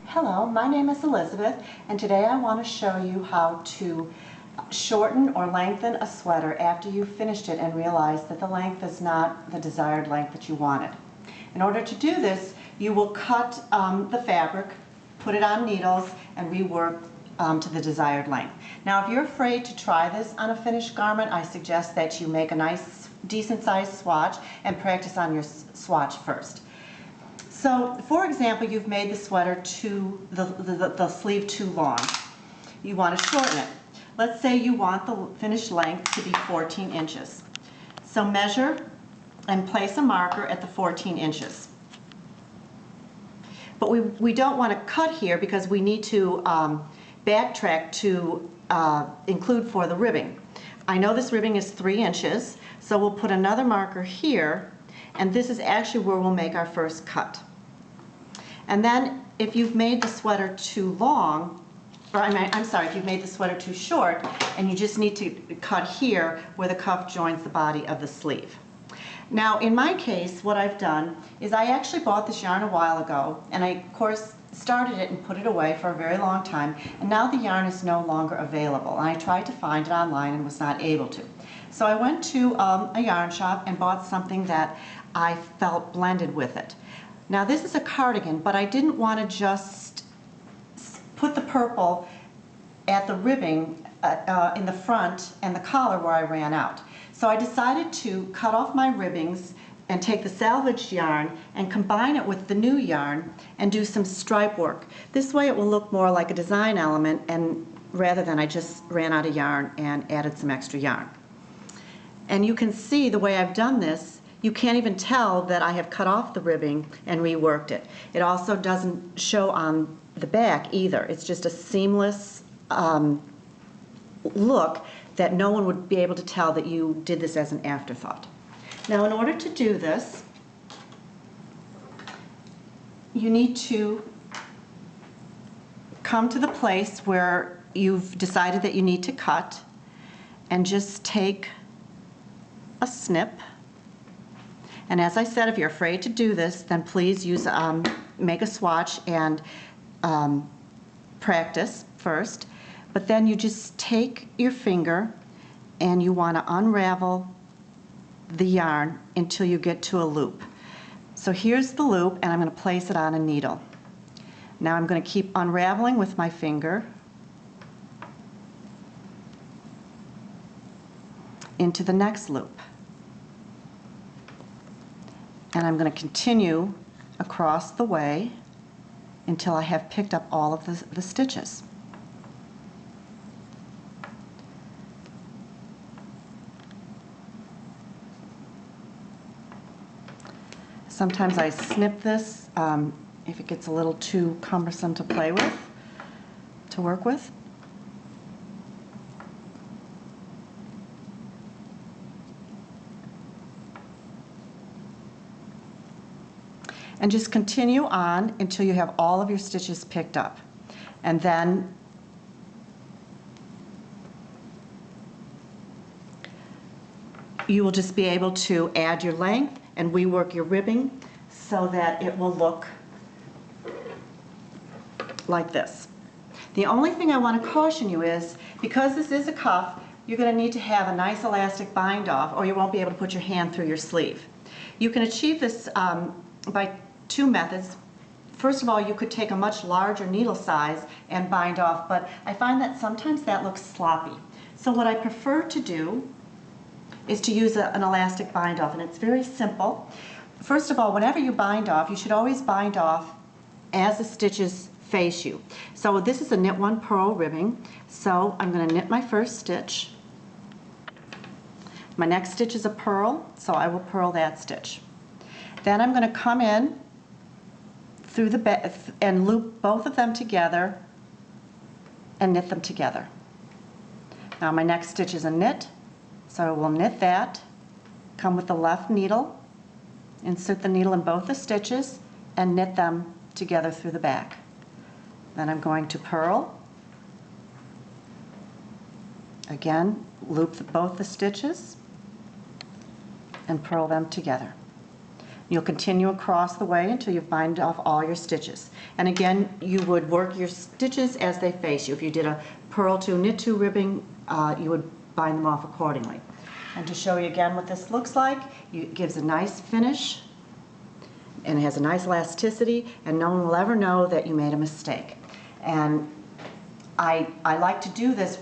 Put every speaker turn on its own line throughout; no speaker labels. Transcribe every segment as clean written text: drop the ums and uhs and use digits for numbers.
Hello, my name is Elizabeth, and today I want to show you how to shorten or lengthen a sweater after you've finished it and realize that the length is not the desired length that you wanted. In order to do this, you will cut the fabric, put it on needles, and rework to the desired length. Now, if you're afraid to try this on a finished garment, I suggest that you make a nice, decent-sized swatch and practice on your swatch first. So, for example, you've made the sweater the sleeve too long. You want to shorten it. Let's say you want the finished length to be 14 inches. So measure and place a marker at the 14 inches. But we don't want to cut here because we need to backtrack to include for the ribbing. I know this ribbing is 3 inches, so we'll put another marker here, and this is actually where we'll make our first cut. And then if you've made the sweater too long, or if you've made the sweater too short, and you just need to cut here where the cuff joins the body of the sleeve. Now, in my case, what I've done is I actually bought this yarn a while ago, and I, of course, started it and put it away for a very long time, and now the yarn is no longer available. And I tried to find it online and was not able to. So I went to a yarn shop and bought something that I felt blended with it. Now, this is a cardigan, but I didn't want to just put the purple at the ribbing in the front and the collar where I ran out. So I decided to cut off my ribbings and take the salvaged yarn and combine it with the new yarn and do some stripe work. This way it will look more like a design element, and rather than I just ran out of yarn and added some extra yarn. And you can see the way I've done this, you can't even tell that I have cut off the ribbing and reworked it. It also doesn't show on the back either. It's just a seamless look that no one would be able to tell that you did this as an afterthought. Now, in order to do this, you need to come to the place where you've decided that you need to cut and just take a snip. And as I said, if you're afraid to do this, then please use make a swatch and practice first. But then you just take your finger and you want to unravel the yarn until you get to a loop. So here's the loop, and I'm going to place it on a needle. Now I'm going to keep unraveling with my finger into the next loop. And I'm going to continue across the way until I have picked up all of the stitches. Sometimes I snip this if it gets a little too cumbersome to play with, to work with. And just continue on until you have all of your stitches picked up. And then you will just be able to add your length and rework your ribbing so that it will look like this. The only thing I want to caution you is, because this is a cuff, you're going to need to have a nice elastic bind off, or you won't be able to put your hand through your sleeve. You can achieve this by two methods. First of all, you could take a much larger needle size and bind off, but I find that sometimes that looks sloppy. So what I prefer to do is to use an elastic bind off, and it's very simple. First of all, whenever you bind off, you should always bind off as the stitches face you. So this is a knit one purl ribbing, so I'm going to knit my first stitch. My next stitch is a purl, so I will purl that stitch. Then I'm going to come in through the back and loop both of them together and knit them together. Now my next stitch is a knit, so I will knit that, come with the left needle, insert the needle in both the stitches, and knit them together through the back. Then I'm going to purl. Again, loop both the stitches and purl them together. You'll continue across the way until you bind off all your stitches. And again, you would work your stitches as they face you. If you did a purl to, knit to ribbing, you would bind them off accordingly. And to show you again what this looks like, it gives a nice finish and it has a nice elasticity, and no one will ever know that you made a mistake. And I like to do this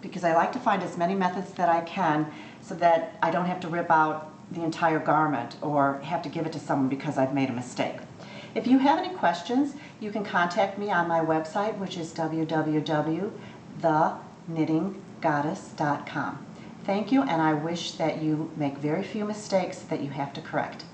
because I like to find as many methods that I can so that I don't have to rip out the entire garment or have to give it to someone because I've made a mistake. If you have any questions, you can contact me on my website, which is www.theknittinggoddess.com. Thank you, and I wish that you make very few mistakes that you have to correct.